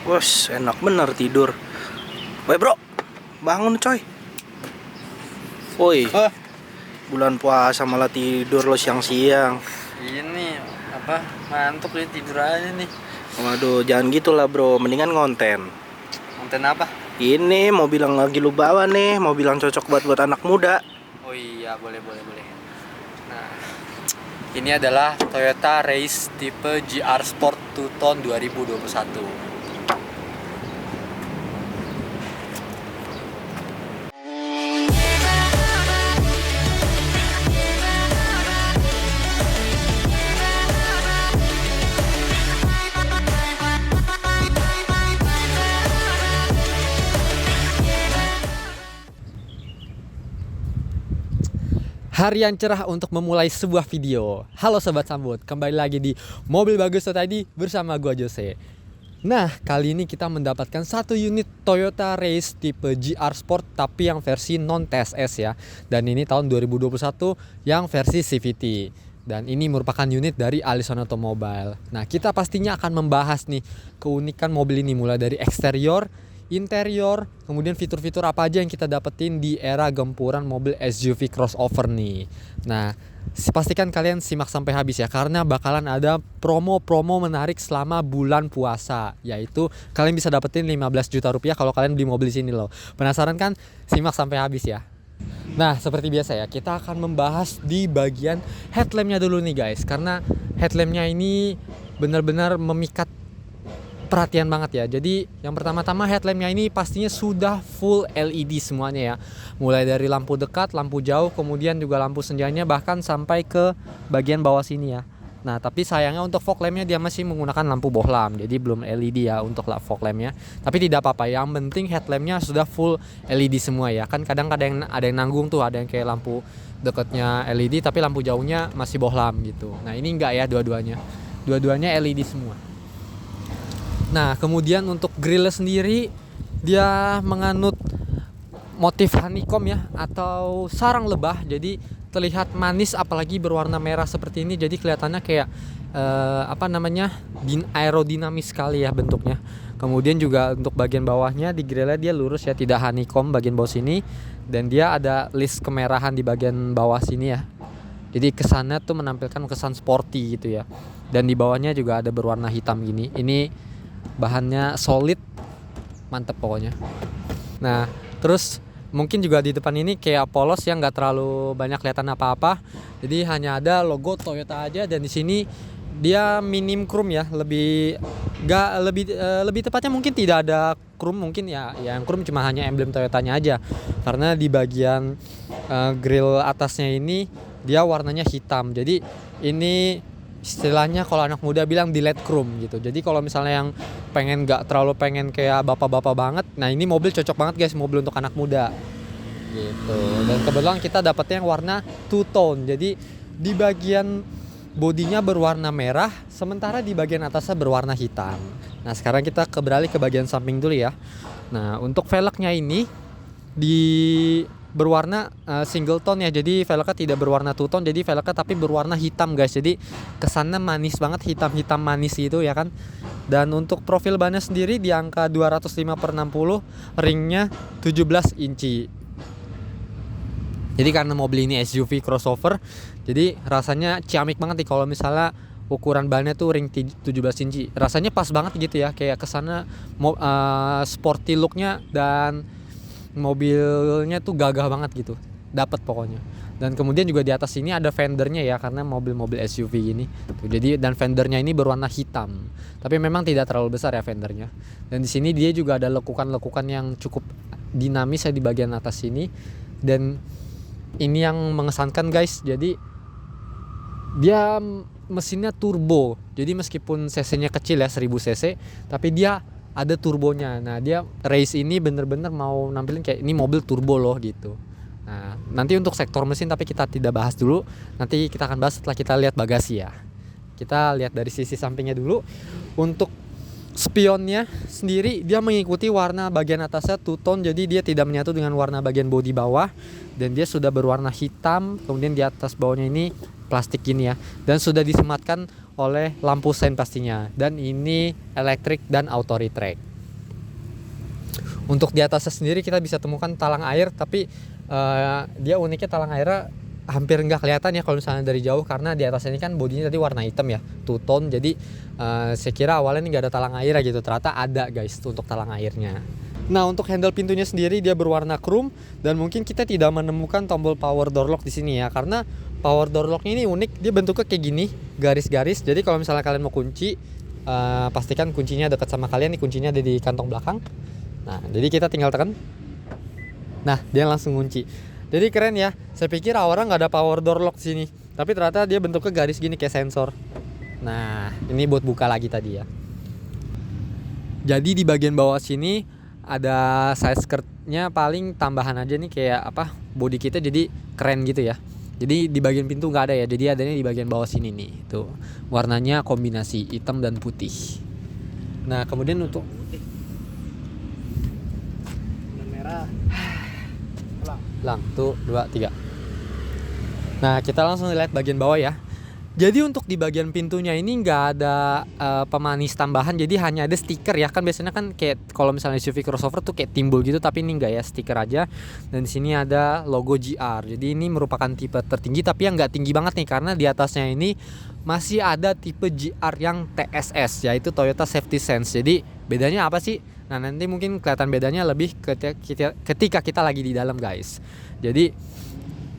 Wes, enak bener tidur. Woi bro, bangun coy. Woi, Oh, bulan puasa malah tidur lo siang-siang. ini apa? Mantuk nih tidur aja nih. Waduh, jangan gitulah bro, mendingan ngonten. Konten apa? Ini mau bilang lagi lu bawa nih, mau bilang cocok buat anak muda. Oh iya, boleh. Nah, ini adalah Toyota Race tipe GR Sport 2 Tone 2021. Hari yang cerah untuk memulai sebuah video. Halo Sobat Sambut, kembali lagi di Mobil Bagus tadi bersama gua Jose. Nah, kali ini kita mendapatkan satu unit Toyota Race tipe GR Sport tapi yang versi non TSS ya. Dan ini tahun 2021 yang versi CVT. Dan ini merupakan unit dari Allison Automobile. Nah, kita pastinya akan membahas nih keunikan mobil ini mulai dari eksterior, interior, kemudian fitur-fitur apa aja yang kita dapetin di era gempuran mobil SUV crossover nih. Nah, pastikan kalian simak sampai habis ya, karena bakalan ada promo-promo menarik selama bulan puasa, yaitu kalian bisa dapetin 15 juta rupiah kalau kalian beli mobil di sini loh. Penasaran kan? Simak sampai habis ya. Nah, seperti biasa ya, kita akan membahas di bagian headlampnya dulu nih guys, karena headlampnya ini benar-benar memikat perhatian banget ya. Jadi yang pertama-tama headlampnya ini pastinya sudah full LED semuanya ya. Mulai dari lampu dekat, lampu jauh, kemudian juga lampu senjanya bahkan sampai ke bagian bawah sini ya. Nah, tapi sayangnya untuk fog lampnya dia masih menggunakan lampu bohlam. Jadi belum LED ya untuk fog lampnya. Tapi tidak apa-apa, yang penting headlampnya sudah full LED semua ya. Kan kadang-kadang ada yang nanggung tuh, ada yang kayak lampu dekatnya LED tapi lampu jauhnya masih bohlam gitu. Nah, ini enggak ya dua-duanya. Dua-duanya LED semua. Nah, kemudian untuk grille sendiri dia menganut motif honeycomb ya, atau sarang lebah. Jadi terlihat manis apalagi berwarna merah seperti ini. Jadi kelihatannya kayak aerodinamis sekali ya bentuknya. Kemudian juga untuk bagian bawahnya di grille dia lurus ya, tidak honeycomb bagian bawah sini. Dan dia ada list kemerahan di bagian bawah sini ya. Jadi kesannya tuh menampilkan kesan sporty gitu ya. Dan di bawahnya juga ada berwarna hitam gini. Ini bahannya solid, mantep pokoknya. Nah, terus mungkin juga di depan ini kayak polos yang nggak terlalu banyak kelihatan apa-apa. Jadi hanya ada logo Toyota aja, dan di sini dia minim chrome ya, lebih tepatnya mungkin tidak ada chrome, mungkin ya yang chrome cuma hanya emblem Toyotanya aja. Karena di bagian grill atasnya ini dia warnanya hitam. Jadi ini istilahnya kalau anak muda bilang delete chrome gitu. Jadi kalau misalnya yang nggak terlalu pengen kayak bapak-bapak banget, nah ini mobil cocok banget guys, mobil untuk anak muda gitu. Dan kebetulan kita dapetnya yang warna two tone. Jadi di bagian bodinya berwarna merah, sementara di bagian atasnya berwarna hitam. Nah, sekarang kita beralih ke bagian samping dulu ya. Nah, untuk velgnya ini berwarna single tone ya. Jadi velgnya tidak berwarna two tone, jadi velgnya tapi berwarna hitam guys. Jadi kesannya manis banget, hitam-hitam manis gitu ya kan. Dan untuk profil bannya sendiri di angka 205/60, ringnya 17 inci. Jadi karena mobil ini SUV crossover, jadi rasanya ciamik banget nih kalau misalnya ukuran bannya tuh ring 17 inci. Rasanya pas banget gitu ya, kayak kesannya sporty looknya, dan mobilnya tuh gagah banget gitu, dapat pokoknya. Dan kemudian juga di atas sini ada fendernya ya, karena mobil-mobil SUV ini tuh. Jadi dan fendernya ini berwarna hitam, tapi memang tidak terlalu besar ya fendernya. Dan di sini dia juga ada lekukan-lekukan yang cukup dinamis ya di bagian atas sini. Dan ini yang mengesankan guys, jadi dia mesinnya turbo. Jadi meskipun cc-nya kecil ya 1000 cc, tapi dia ada turbonya. Nah, dia race ini bener-bener mau nampilin kayak ini mobil turbo loh gitu. Nah, nanti untuk sektor mesin tapi kita tidak bahas dulu. Nanti kita akan bahas setelah kita lihat bagasi ya. Kita lihat dari sisi sampingnya dulu. Untuk spionnya sendiri dia mengikuti warna bagian atasnya two tone, jadi dia tidak menyatu dengan warna bagian bodi bawah. Dan dia sudah berwarna hitam. Kemudian di atas bawahnya ini plastik gini ya. Dan sudah disematkan oleh lampu sen pastinya. Dan ini elektrik dan auto retract. Untuk di atasnya sendiri kita bisa temukan talang air, tapi dia uniknya talang airnya hampir nggak kelihatan ya kalau misalnya dari jauh, karena di atas ini kan bodinya tadi warna hitam ya, two tone. Jadi saya kira awalnya ini nggak ada talang air gitu, ternyata ada guys untuk talang airnya. Nah, untuk handle pintunya sendiri dia berwarna chrome, dan mungkin kita tidak menemukan tombol power door lock di sini ya, karena power door locknya ini unik, dia bentuknya kayak gini, garis-garis. Jadi kalau misalnya kalian mau kunci, pastikan kuncinya dekat sama kalian. Nih kuncinya ada di kantong belakang. Nah, jadi kita tinggal tekan. Nah, dia langsung kunci. Jadi keren ya. Saya pikir awalnya nggak ada power door lock di sini, tapi ternyata dia bentuknya garis gini kayak sensor. Nah, ini buat buka lagi tadi ya. Jadi di bagian bawah sini ada side skirtnya, paling tambahan aja nih kayak apa, body kitnya jadi keren gitu ya. Jadi di bagian pintu nggak ada ya, jadi adanya di bagian bawah sini nih. Tuh warnanya kombinasi hitam dan putih. Nah kemudian untuk merah. lang tuh 2, 3. Nah kita langsung lihat bagian bawah ya. Jadi untuk di bagian pintunya ini nggak ada pemanis tambahan, jadi hanya ada stiker ya. Kan biasanya kan kayak kalau misalnya SUV crossover tuh kayak timbul gitu, tapi ini enggak ya, stiker aja. Dan di sini ada logo GR. Jadi ini merupakan tipe tertinggi, tapi yang nggak tinggi banget nih, karena di atasnya ini masih ada tipe GR yang TSS, yaitu Toyota Safety Sense. Jadi bedanya apa sih? Nah nanti mungkin kelihatan bedanya lebih ketika kita lagi di dalam guys. Jadi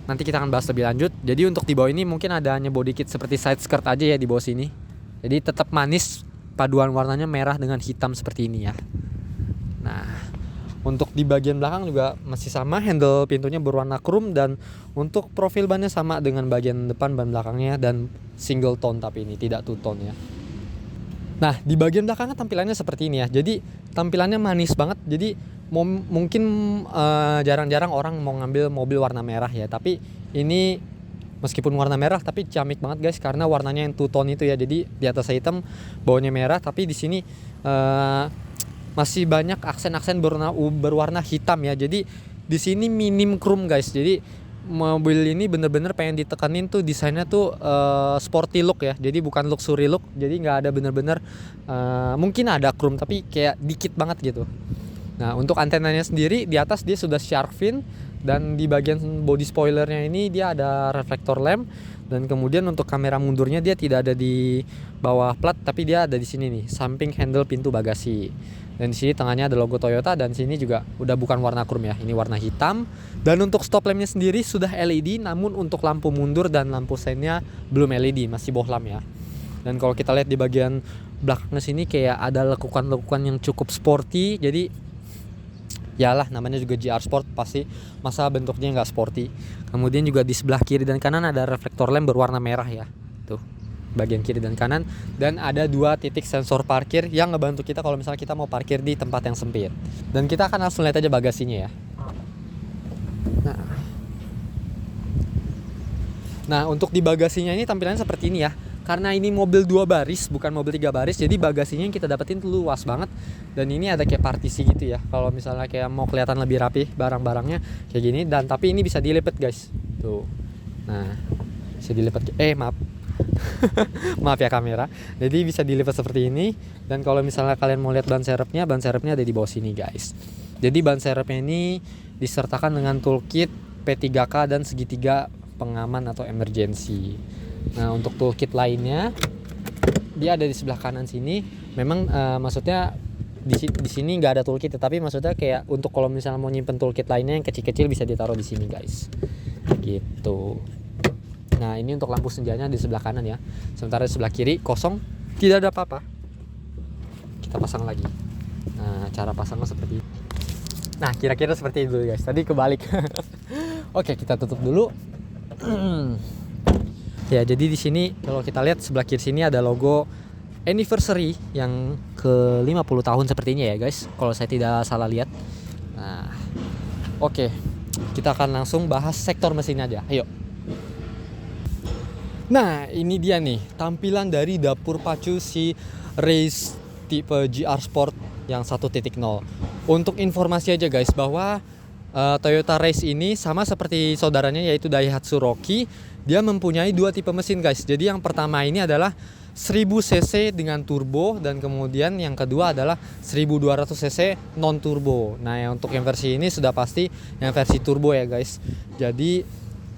nanti kita akan bahas lebih lanjut. Jadi untuk di bawah ini mungkin ada hanya body kit seperti side skirt aja ya di bawah sini. Jadi tetap manis, paduan warnanya merah dengan hitam seperti ini ya. Nah, untuk di bagian belakang juga masih sama, handle pintunya berwarna chrome, dan untuk profil bannya sama dengan bagian depan ban belakangnya, dan single tone tapi ini tidak two tone ya. Nah, di bagian belakangnya tampilannya seperti ini ya. Jadi tampilannya manis banget. Jadi mungkin jarang-jarang orang mau ngambil mobil warna merah ya, tapi ini meskipun warna merah tapi ciamik banget guys, karena warnanya yang two tone itu ya. Jadi di atas hitam, bawahnya merah, tapi di sini masih banyak aksen-aksen berwarna hitam ya. Jadi di sini minim chrome guys. Jadi mobil ini bener-bener pengen ditekanin tuh desainnya tuh sporty look ya. Jadi bukan luxury look. Jadi nggak ada bener-bener mungkin ada chrome tapi kayak dikit banget gitu. Nah untuk antenanya sendiri di atas dia sudah shark fin, dan di bagian body spoilernya ini dia ada reflektor lamp, dan kemudian untuk kamera mundurnya dia tidak ada di bawah plat, tapi dia ada di sini nih, samping handle pintu bagasi. Dan di sini tengahnya ada logo Toyota, dan sini juga udah bukan warna chrome ya, ini warna hitam. Dan untuk stop lampnya sendiri sudah LED, namun untuk lampu mundur dan lampu seinnya belum LED, masih bohlam ya. Dan kalau kita lihat di bagian belakangnya sini kayak ada lekukan-lekukan yang cukup sporty. Jadi yalah namanya juga GR Sport, pasti masa bentuknya nggak sporty. Kemudian juga di sebelah kiri dan kanan ada reflektor lamp berwarna merah ya, tuh bagian kiri dan kanan. Dan ada 2 titik sensor parkir yang ngebantu kita kalau misalnya kita mau parkir di tempat yang sempit. Dan kita akan langsung lihat aja bagasinya ya. Nah untuk di bagasinya ini tampilannya seperti ini ya. Karena ini mobil 2 baris bukan mobil 3 baris, jadi bagasinya yang kita dapetin tuh luas banget. Dan ini ada kayak partisi gitu ya, kalau misalnya kayak mau kelihatan lebih rapi barang-barangnya kayak gini. Dan tapi ini bisa dilipat guys, tuh. Nah bisa dilipat, maaf maaf ya kamera. Jadi bisa dilipat seperti ini. Dan kalau misalnya kalian mau lihat ban serepnya ada di bawah sini guys. Jadi ban serepnya ini disertakan dengan toolkit P3K dan segitiga pengaman atau emergency. Nah untuk toolkit lainnya dia ada di sebelah kanan sini. Memang maksudnya di sini nggak ada toolkit, tapi maksudnya kayak untuk kalau misalnya mau nyimpen toolkit lainnya yang kecil-kecil bisa ditaruh di sini guys, gitu. Nah ini untuk lampu senjanya di sebelah kanan ya. Sementara di sebelah kiri kosong, tidak ada apa-apa. Kita pasang lagi. Nah cara pasangnya seperti ini. Nah kira-kira seperti itu guys. Tadi kebalik. Oke kita tutup dulu. Ya jadi di sini kalau kita lihat sebelah kiri sini ada logo anniversary yang ke 50 tahun sepertinya ya guys, kalau saya tidak salah lihat. Nah oke, kita akan langsung bahas sektor mesin aja, ayo. Nah ini dia nih tampilan dari dapur pacu si Race tipe GR Sport yang 1.0. Untuk informasi aja guys, bahwa Toyota Race ini sama seperti saudaranya yaitu Daihatsu Rocky. Dia mempunyai 2 tipe mesin guys. Jadi yang pertama ini adalah 1000 cc dengan turbo, dan kemudian yang kedua adalah 1200 cc non turbo. Nah, untuk yang versi ini sudah pasti yang versi turbo ya guys. Jadi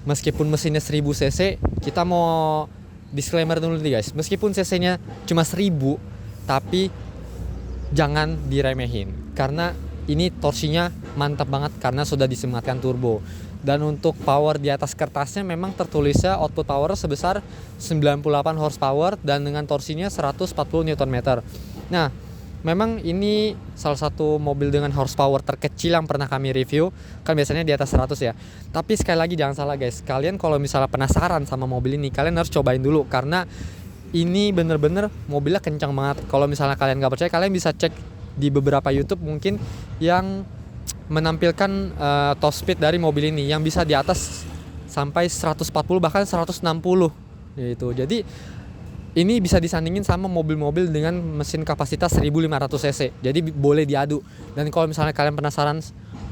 meskipun mesinnya 1000 cc, kita mau disclaimer dulu nih guys. Meskipun cc-nya cuma 1000, tapi jangan diremehin karena ini torsinya mantap banget karena sudah disematkan turbo. Dan untuk power di atas kertasnya memang tertulisnya output power sebesar 98 horsepower dan dengan torsinya 140 Nm. Nah, memang ini salah satu mobil dengan horsepower terkecil yang pernah kami review. Kan biasanya di atas 100 ya. Tapi sekali lagi jangan salah guys. Kalian kalau misalnya penasaran sama mobil ini, kalian harus cobain dulu karena ini bener-bener mobilnya kencang banget. Kalau misalnya kalian gak percaya, kalian bisa cek di beberapa YouTube mungkin yang menampilkan top speed dari mobil ini yang bisa di atas sampai 140 bahkan 160 gitu. Jadi ini bisa disandingin sama mobil-mobil dengan mesin kapasitas 1500 cc. Jadi boleh diadu. Dan kalau misalnya kalian penasaran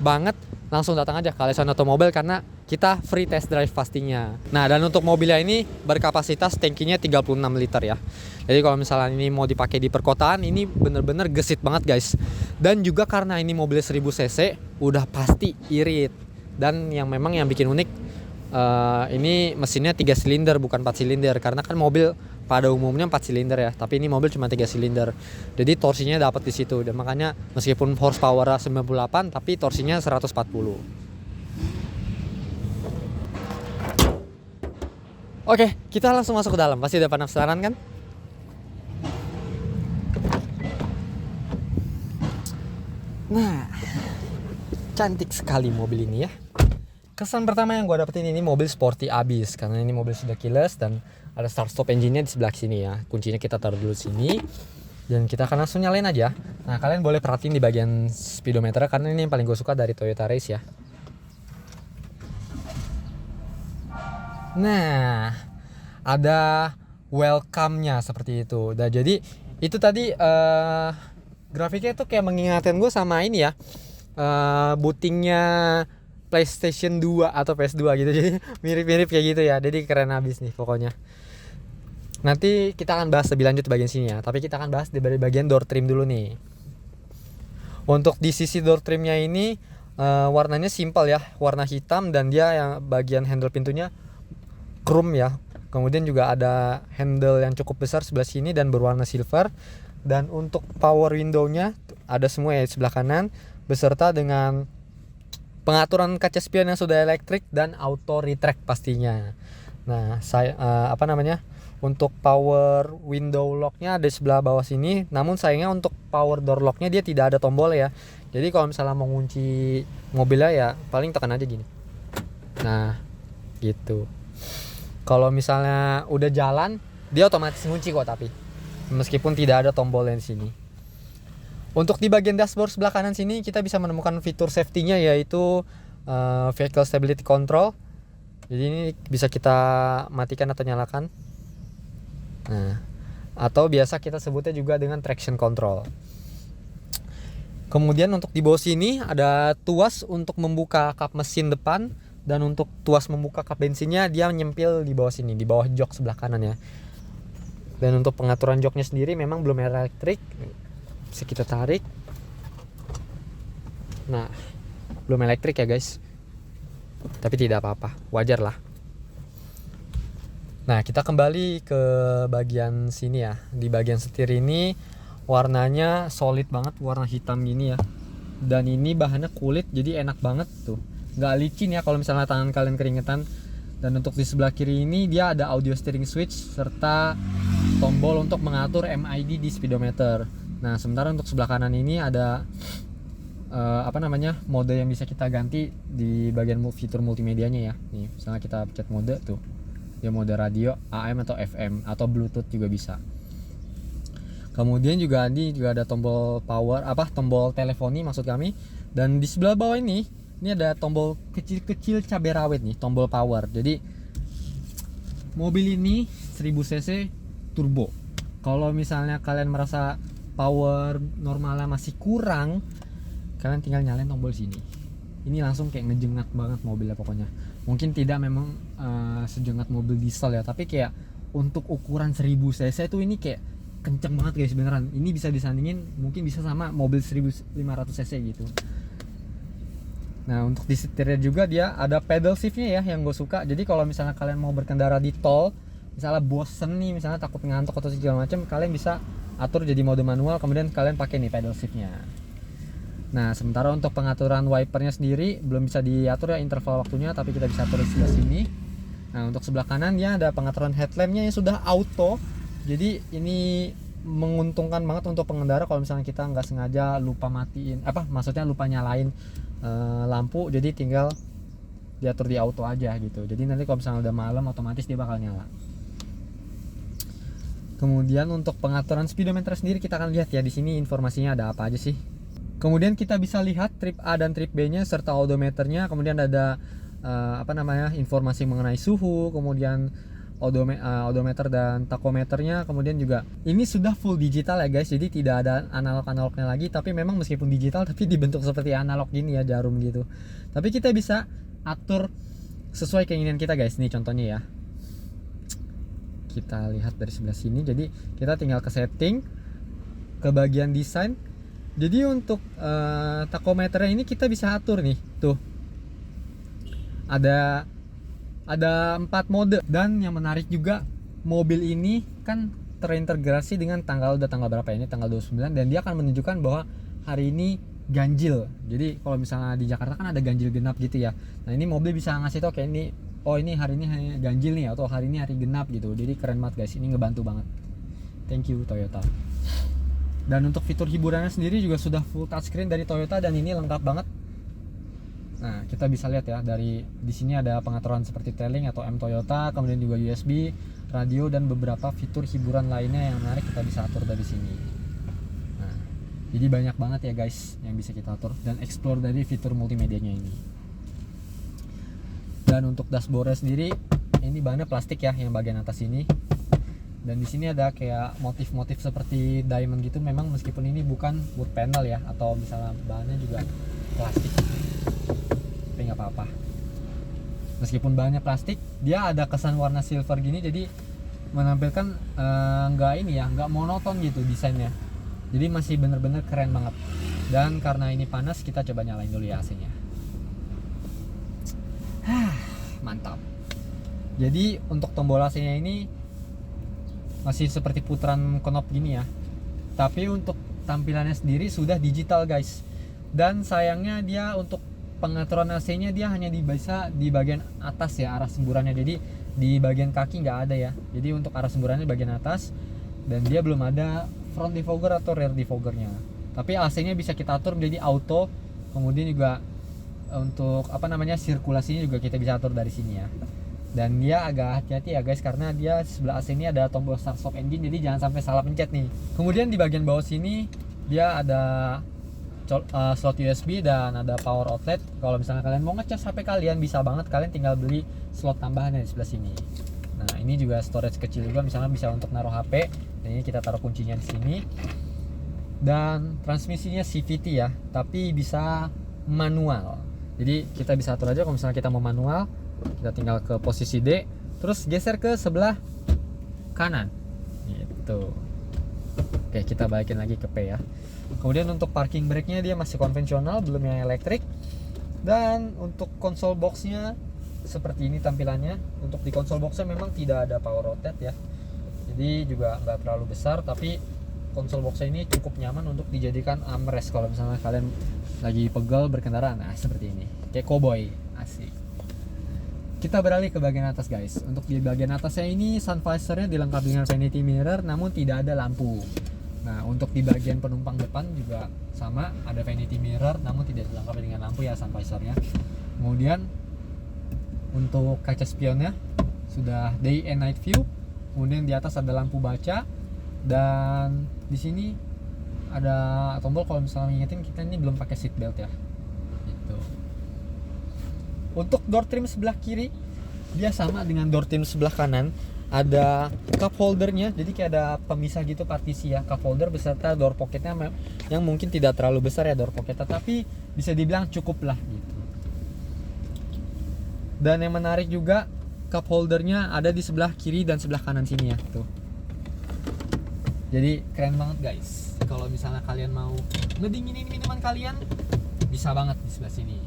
banget, langsung datang aja ke Alesan Automobile karena kita free test drive pastinya. Nah, dan untuk mobilnya ini berkapasitas tangkinya 36 liter ya. Jadi kalau misalnya ini mau dipakai di perkotaan, ini bener-bener gesit banget guys. Dan juga karena ini mobilnya 1000 cc, udah pasti irit. Dan yang memang yang bikin unik, ini mesinnya 3 silinder bukan 4 silinder. Karena kan mobil pada umumnya 4 silinder ya, tapi ini mobil cuma 3 silinder. Jadi torsinya dapat di situ. Dan makanya meskipun horsepower 98, tapi torsinya 140. Oke, kita langsung masuk ke dalam. Pasti udah penasaran kan? Nah, cantik sekali mobil ini ya. Kesan pertama yang gue dapetin, ini mobil sporty abis karena ini mobil sudah keyless dan ada start stop engine-nya di sebelah sini ya. Kuncinya kita taruh dulu sini dan kita akan langsung nyalain aja. Nah, kalian boleh perhatiin di bagian speedometer karena ini yang paling gue suka dari Toyota Race ya. Nah, ada welcome-nya seperti itu. Dan jadi itu tadi grafiknya tuh kayak mengingatkan gue sama ini ya, bootingnya PlayStation 2 atau PS2 gitu. Jadi mirip-mirip kayak gitu ya. Jadi keren abis nih pokoknya. Nanti kita akan bahas lebih lanjut di bagian sini ya. Tapi kita akan bahas di bagian door trim dulu nih. Untuk di sisi door trimnya ini warnanya simple ya, warna hitam, dan dia yang bagian handle pintunya chrome ya. Kemudian juga ada handle yang cukup besar sebelah sini dan berwarna silver. Dan untuk power window-nya ada semua ya di sebelah kanan, beserta dengan pengaturan kaca spion yang sudah elektrik dan auto retract pastinya. Nah, untuk power window lock-nya ada di sebelah bawah sini. Namun sayangnya untuk power door lock-nya dia tidak ada tombol ya. Jadi kalau misalnya mau ngunci mobilnya ya paling tekan aja gini. Nah, gitu. Kalau misalnya udah jalan, dia otomatis ngunci kok, tapi meskipun tidak ada tombol di sini. Untuk di bagian dashboard sebelah kanan sini kita bisa menemukan fitur safety-nya, yaitu vehicle stability control. Jadi ini bisa kita matikan atau nyalakan. Nah, atau biasa kita sebutnya juga dengan traction control. Kemudian untuk di bawah sini ada tuas untuk membuka kap mesin depan, dan untuk tuas membuka kap bensinnya dia nyempil di bawah sini, di bawah jok sebelah kanan ya. Dan untuk pengaturan joknya sendiri memang belum elektrik. Bisa kita tarik. Nah, belum elektrik ya guys. Tapi tidak apa-apa, wajar lah. Nah, kita kembali ke bagian sini ya. Di bagian setir ini warnanya solid banget, warna hitam gini ya. Dan ini bahannya kulit, jadi enak banget tuh. Nggak licin ya kalau misalnya tangan kalian keringetan. Dan untuk di sebelah kiri ini dia ada audio steering switch serta tombol untuk mengatur MID di speedometer. Nah, sementara untuk sebelah kanan ini ada mode yang bisa kita ganti di bagian fitur multimedianya ya. Nih, misalnya kita pencet mode tuh. Dia mode radio, AM atau FM atau Bluetooth juga bisa. Kemudian juga ada tombol tombol teleponi maksud kami. Dan di sebelah bawah ini ada tombol kecil-kecil cabai rawit nih, tombol power. Jadi mobil ini 1000 cc turbo. Kalau misalnya kalian merasa power normalnya masih kurang, kalian tinggal nyalain tombol sini. Ini langsung kayak ngejengat banget mobilnya pokoknya. Mungkin tidak memang sejengat mobil diesel ya, tapi kayak untuk ukuran 1000 cc itu ini kayak kenceng banget guys, beneran. Ini bisa disandingin, mungkin bisa sama mobil 1500 cc gitu. Nah, untuk di setirnya juga dia ada pedal shiftnya ya, yang gue suka. Jadi kalau misalnya kalian mau berkendara di tol, misalnya bosen nih, misalnya takut ngantuk atau segala macam, kalian bisa atur jadi mode manual, kemudian kalian pakai nih pedal shiftnya. Nah, sementara untuk pengaturan wipernya sendiri belum bisa diatur ya interval waktunya, tapi kita bisa atur di sebelah sini. Nah, untuk sebelah kanan dia ada pengaturan headlampnya yang sudah auto. Jadi ini menguntungkan banget untuk pengendara kalau misalnya kita nggak sengaja lupa matiin, maksudnya lupa nyalain lampu, jadi tinggal diatur di auto aja gitu. Jadi nanti kalau misalnya udah malam otomatis dia bakal nyala. Kemudian untuk pengaturan speedometer sendiri kita akan lihat ya di sini informasinya ada apa aja sih. Kemudian kita bisa lihat trip A dan trip B-nya serta odometernya. Kemudian ada informasi mengenai suhu, kemudian odometer dan takometernya. Kemudian juga ini sudah full digital ya guys, jadi tidak ada analognya lagi, tapi memang meskipun digital tapi dibentuk seperti analog gini ya, jarum gitu. Tapi kita bisa atur sesuai keinginan kita guys. Nih contohnya ya, kita lihat dari sebelah sini. Jadi kita tinggal ke setting, ke bagian desain. Jadi untuk takometernya ini kita bisa atur nih, tuh ada 4 mode. Dan yang menarik juga, mobil ini kan terintegrasi dengan tanggal berapa ya? Ini tanggal 29, dan dia akan menunjukkan bahwa hari ini ganjil. Jadi kalau misalnya di Jakarta kan ada ganjil genap gitu ya. Nah, ini mobil bisa ngasih tau kayak ini, oh ini hari ini ganjil nih, atau hari ini hari genap gitu. Jadi keren banget guys, ini ngebantu banget. Thank you Toyota. Dan untuk fitur hiburannya sendiri juga sudah full touchscreen dari Toyota, dan ini lengkap banget. Nah, kita bisa lihat ya, dari di sini ada pengaturan seperti tailing atau M Toyota, kemudian juga USB, radio, dan beberapa fitur hiburan lainnya yang menarik kita bisa atur dari sini. Nah, jadi banyak banget ya guys yang bisa kita atur dan explore dari fitur multimedianya ini. Dan untuk dashboardnya sendiri, ini bahannya plastik ya, yang bagian atas ini. Dan di sini ada kayak motif-motif seperti diamond gitu. Memang meskipun ini bukan wood panel ya, atau misalnya bahannya juga plastik, tapi nggak apa-apa. Meskipun bahannya plastik, dia ada kesan warna silver gini, jadi menampilkan nggak monoton gitu desainnya. Jadi masih bener-bener keren banget. Dan karena ini panas, kita coba nyalain dulu ya AC-nya. Mantap. Jadi untuk tombol AC-nya ini masih seperti putaran knob gini ya, tapi untuk tampilannya sendiri sudah digital guys. Dan sayangnya dia untuk pengaturan AC-nya dia hanya bisa di bagian atas ya, arah semburannya. Jadi di bagian kaki nggak ada ya. Jadi untuk arah semburannya di bagian atas, dan dia belum ada front defogger atau rear defoggernya. Tapi AC-nya bisa kita atur menjadi auto. Kemudian juga untuk sirkulasinya juga kita bisa atur dari sini ya. Dan dia agak hati-hati ya guys, karena dia sebelah AC ini ada tombol start stop engine, jadi jangan sampai salah pencet nih. Kemudian di bagian bawah sini dia ada slot USB dan ada power outlet. Kalau misalnya kalian mau ngecas HP kalian, bisa banget, kalian tinggal beli slot tambahannya di sebelah sini. Nah, ini juga storage kecil juga, misalnya bisa untuk naruh HP. Dan ini kita taruh kuncinya di sini. Dan transmisinya CVT ya, tapi bisa manual. Jadi kita bisa atur aja kalau misalnya kita mau manual. Kita tinggal ke posisi D, terus geser ke sebelah kanan gitu. Oke, kita balikin lagi ke P ya. Kemudian untuk parking brake-nya dia masih konvensional, belum yang elektrik. Dan untuk console box-nya seperti ini tampilannya. Untuk di console box-nya memang tidak ada power outlet ya, jadi juga nggak terlalu besar, tapi console box-nya ini cukup nyaman untuk dijadikan armrest kalau misalnya kalian lagi pegel berkendara. Nah, seperti ini, kayak cowboy, asik. Kita beralih ke bagian atas guys. Untuk di bagian atasnya ini sun visor-nya dilengkapi dengan vanity mirror, namun tidak ada lampu. Nah, untuk di bagian penumpang depan juga sama, ada vanity mirror namun tidak dilengkapi dengan lampu ya sun visor-nya. Kemudian untuk kaca spionnya sudah day and night view. Kemudian di atas ada lampu baca, dan di sini ada tombol kalau misalnya ngingetin kita ini belum pakai seat belt ya. Gitu. Untuk door trim sebelah kiri dia sama dengan door trim sebelah kanan, ada cup holdernya, jadi kayak ada pemisah gitu, partisi ya, cup holder beserta door pocketnya yang mungkin tidak terlalu besar ya door pocketnya, tapi bisa dibilang cukup lah gitu. Dan yang menarik juga cup holdernya ada di sebelah kiri dan sebelah kanan sini ya, tuh. Jadi keren banget guys. Kalau misalnya kalian mau ngedinginin minuman kalian, bisa banget di sebelah sini.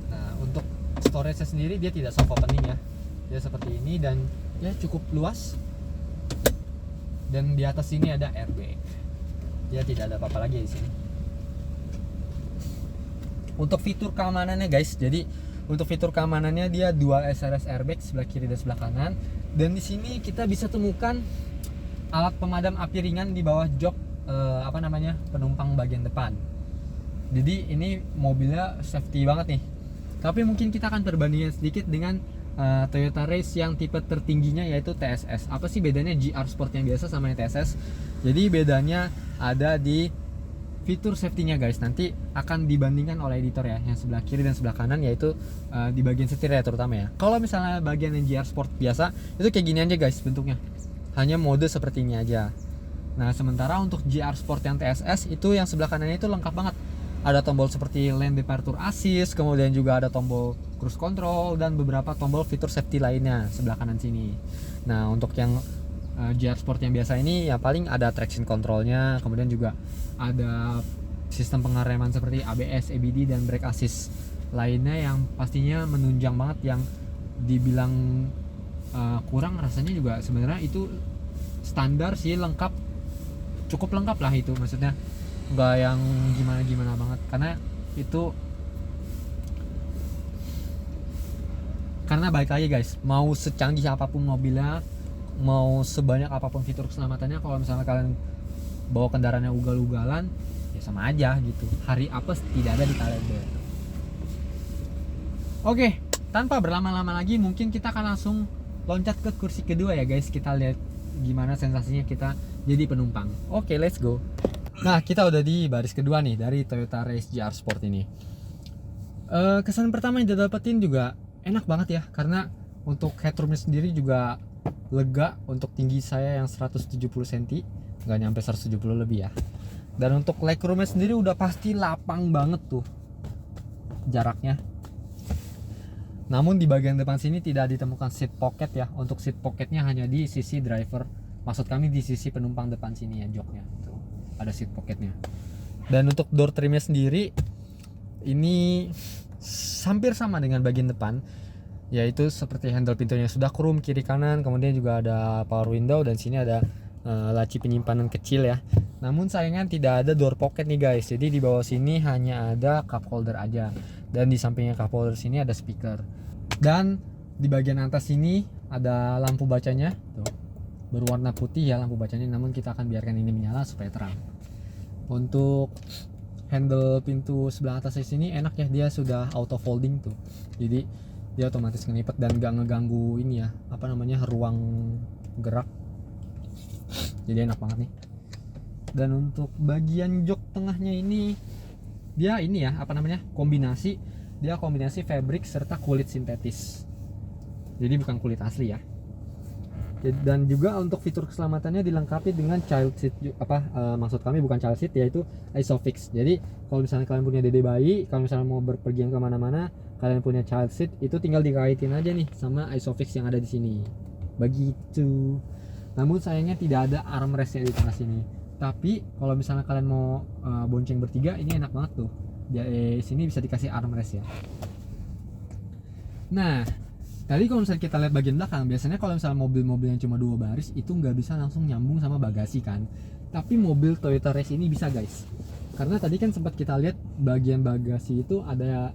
Nah, untuk storage-nya sendiri dia tidak soft opening ya. Dia seperti ini dan ya cukup luas. Dan di atas sini ada airbag. Dia tidak ada apa-apa lagi di sini. Untuk fitur keamanannya guys, jadi untuk fitur keamanannya dia dual SRS airbag sebelah kiri dan sebelah kanan. Dan di sini kita bisa temukan alat pemadam api ringan di bawah jok penumpang bagian depan. Jadi ini mobilnya safety banget nih. Tapi mungkin kita akan perbandingan sedikit dengan Toyota Race yang tipe tertingginya yaitu TSS. Apa sih bedanya GR Sport yang biasa sama yang TSS? Jadi bedanya ada di fitur safety-nya guys. Nanti akan dibandingkan oleh editor ya, yang sebelah kiri dan sebelah kanan, yaitu di bagian setir ya terutama ya. Kalau misalnya bagian yang GR Sport biasa itu kayak gini aja guys bentuknya, hanya mode seperti ini aja. Nah sementara untuk GR Sport yang TSS itu yang sebelah kanannya itu lengkap banget. Ada tombol seperti lane departure assist, kemudian juga ada tombol cruise control dan beberapa tombol fitur safety lainnya sebelah kanan sini. Nah untuk yang GR Sport yang biasa ini ya paling ada traction controlnya, kemudian juga ada sistem pengereman seperti ABS, EBD dan brake assist lainnya yang pastinya menunjang banget, yang dibilang kurang rasanya juga sebenarnya itu standar sih, lengkap, cukup lengkap lah itu, maksudnya nggak yang gimana banget, karena baik lagi guys, mau secanggih apapun mobilnya, mau sebanyak apapun fitur keselamatannya, kalau misalnya kalian bawa kendaraannya ugal-ugalan ya sama aja gitu, hari apes tidak ada di kalender. Oke, tanpa berlama-lama lagi mungkin kita akan langsung loncat ke kursi kedua ya guys. Kita lihat gimana sensasinya kita jadi penumpang. Oke, let's go. Nah kita udah di baris kedua nih dari Toyota Race GR Sport ini. Kesan pertama yang didapetin juga enak banget ya, karena untuk headroomnya sendiri juga lega. Untuk tinggi saya yang 170 cm, nggak nyampe 170 lebih ya. Dan untuk legroomnya sendiri udah pasti lapang banget tuh jaraknya. Namun di bagian depan sini tidak ditemukan seat pocket ya. Untuk seat pocketnya hanya di sisi driver, maksud kami di sisi penumpang depan sini ya, joknya tuh ada seat pocketnya. Dan untuk door trimnya sendiri ini hampir sama dengan bagian depan, yaitu seperti handle pintunya sudah chrome kiri kanan, kemudian juga ada power window dan sini ada laci penyimpanan kecil ya. Namun sayangnya tidak ada door pocket nih guys. Jadi di bawah sini hanya ada cup holder aja, dan di sampingnya cup holder sini ada speaker. Dan di bagian atas sini ada lampu bacanya tuh, berwarna putih ya lampu bacanya, namun kita akan biarkan ini menyala supaya terang. Untuk handle pintu sebelah atas sini enak ya, dia sudah auto folding tuh, jadi dia otomatis ngelipet dan gak ngeganggu ini ya, ruang gerak, jadi enak banget nih. Dan untuk bagian jok tengahnya ini dia kombinasi fabric serta kulit sintetis, jadi bukan kulit asli ya. Dan juga untuk fitur keselamatannya dilengkapi dengan child seat, maksud kami bukan child seat, yaitu Isofix. Jadi kalau misalnya kalian punya dede bayi, kalau misalnya mau berpergian kemana-mana, kalian punya child seat, itu tinggal dikaitin aja nih sama Isofix yang ada di sini, begitu. Namun sayangnya tidak ada armrestnya di tengah sini. Tapi kalau misalnya kalian mau bonceng bertiga, ini enak banget tuh, di sini bisa dikasih armrest ya. Nah tadi kalau misalnya kita lihat bagian belakang, biasanya kalau misalnya mobil-mobil yang cuma 2 baris itu nggak bisa langsung nyambung sama bagasi kan. Tapi mobil Toyota Race ini bisa guys, karena tadi kan sempat kita lihat bagian bagasi itu ada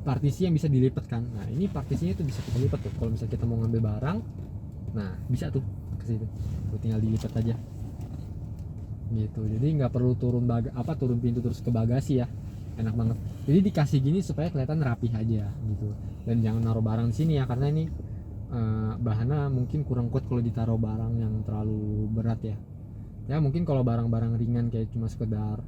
partisi yang bisa dilipat kan. Nah ini partisinya itu bisa kita lipat tuh, kalau misalnya kita mau ngambil barang, nah bisa tuh ke situ, tuh tinggal dilipat aja gitu. Jadi nggak perlu turun pintu terus ke bagasi ya, enak banget. Jadi dikasih gini supaya kelihatan rapih aja gitu. Dan jangan naruh barang di sini ya, karena ini bahannya mungkin kurang kuat kalau ditaruh barang yang terlalu berat ya. Ya mungkin kalau barang-barang ringan kayak cuma sekedar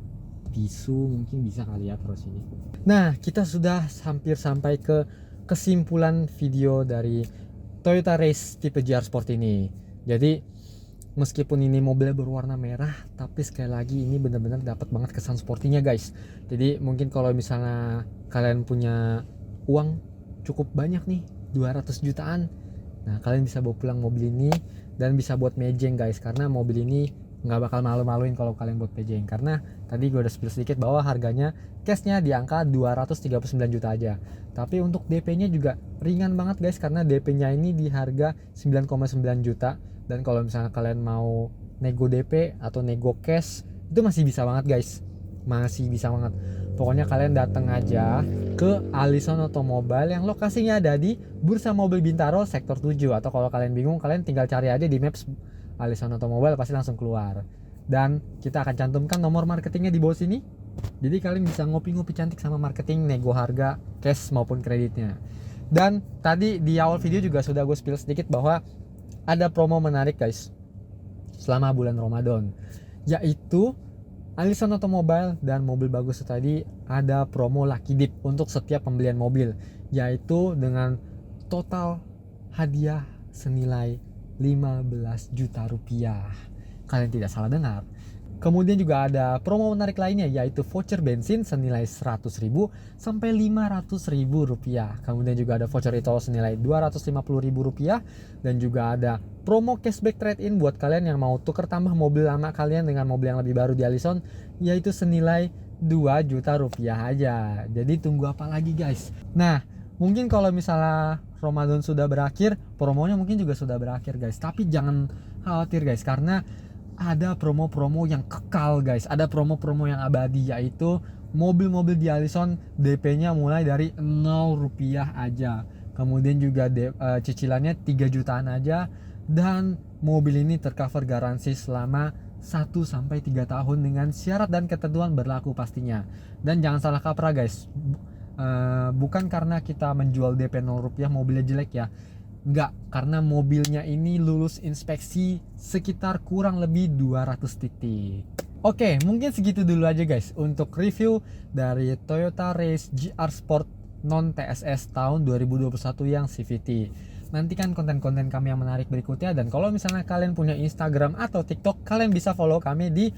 tisu mungkin bisa kali ya terus ini. Nah kita sudah hampir sampai ke kesimpulan video dari Toyota Race tipe GR Sport ini. Jadi meskipun ini mobilnya berwarna merah, tapi sekali lagi ini benar-benar dapat banget kesan sportinya guys. Jadi mungkin kalau misalnya kalian punya uang cukup banyak nih, 200 jutaan. Nah, kalian bisa bawa pulang mobil ini dan bisa buat mejeng guys, karena mobil ini nggak bakal malu-maluin kalau kalian buat mejeng, karena tadi gue udah spill sedikit bahwa harganya cashnya di angka 239 juta aja. Tapi untuk DP-nya juga ringan banget guys, karena DP-nya ini di harga 9,9 juta. Dan kalau misalnya kalian mau nego DP atau nego cash, itu masih bisa banget guys, masih bisa banget. Pokoknya kalian datang aja ke Allison Automobile yang lokasinya ada di Bursa Mobil Bintaro sektor 7, atau kalau kalian bingung kalian tinggal cari aja di Maps Allison Automobile, pasti langsung keluar. Dan kita akan cantumkan nomor marketingnya di bawah sini. Jadi kalian bisa ngopi-ngopi cantik sama marketing, nego harga cash maupun kreditnya. Dan tadi di awal video juga sudah gue spill sedikit bahwa ada promo menarik guys selama bulan Ramadan, yaitu Allison Automobile dan Mobil Bagus tadi ada promo Lucky Dip untuk setiap pembelian mobil, yaitu dengan total hadiah senilai 15 juta rupiah. Kalian tidak salah dengar. Kemudian juga ada promo menarik lainnya, yaitu voucher bensin senilai 100.000 sampai 500.000 rupiah. Kemudian juga ada voucher e-tol senilai 250.000 rupiah. Dan juga ada promo cashback trade-in buat kalian yang mau tuker tambah mobil lama kalian dengan mobil yang lebih baru di Allison, yaitu senilai 2 juta rupiah aja. Jadi tunggu apa lagi guys? Nah, mungkin kalau misalnya Ramadan sudah berakhir, promonya mungkin juga sudah berakhir guys. Tapi jangan khawatir guys, karena ada promo-promo yang kekal guys, ada promo-promo yang abadi, yaitu mobil-mobil di Allison DP-nya mulai dari 0 rupiah aja. Kemudian juga cicilannya 3 jutaan aja, dan mobil ini tercover garansi selama 1-3 tahun dengan syarat dan ketentuan berlaku pastinya. Dan jangan salah kaprah guys, bukan karena kita menjual DP 0 rupiah mobilnya jelek ya. Enggak, karena mobilnya ini lulus inspeksi sekitar kurang lebih 200 titik. Oke, mungkin segitu dulu aja guys untuk review dari Toyota Race GR Sport non TSS tahun 2021 yang CVT. Nantikan konten-konten kami yang menarik berikutnya, dan kalau misalnya kalian punya Instagram atau TikTok, kalian bisa follow kami di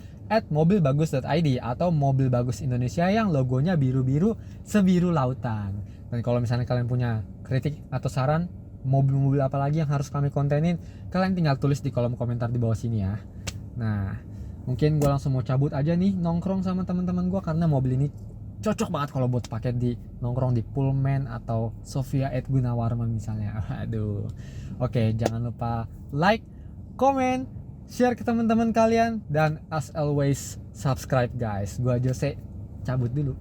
@mobilbagus.id atau Mobil Bagus Indonesia yang logonya biru-biru sebiru lautan. Dan kalau misalnya kalian punya kritik atau saran mobil-mobil apa lagi yang harus kami kontenin, kalian tinggal tulis di kolom komentar di bawah sini ya. Nah, mungkin gue langsung mau cabut aja nih, nongkrong sama teman-teman gue, karena mobil ini cocok banget kalau buat pakai di nongkrong di Pullman atau Sofia at Gunawarman misalnya. Aduh. Oke, jangan lupa like, comment, share ke teman-teman kalian, dan as always subscribe guys. Gua Jose cabut dulu.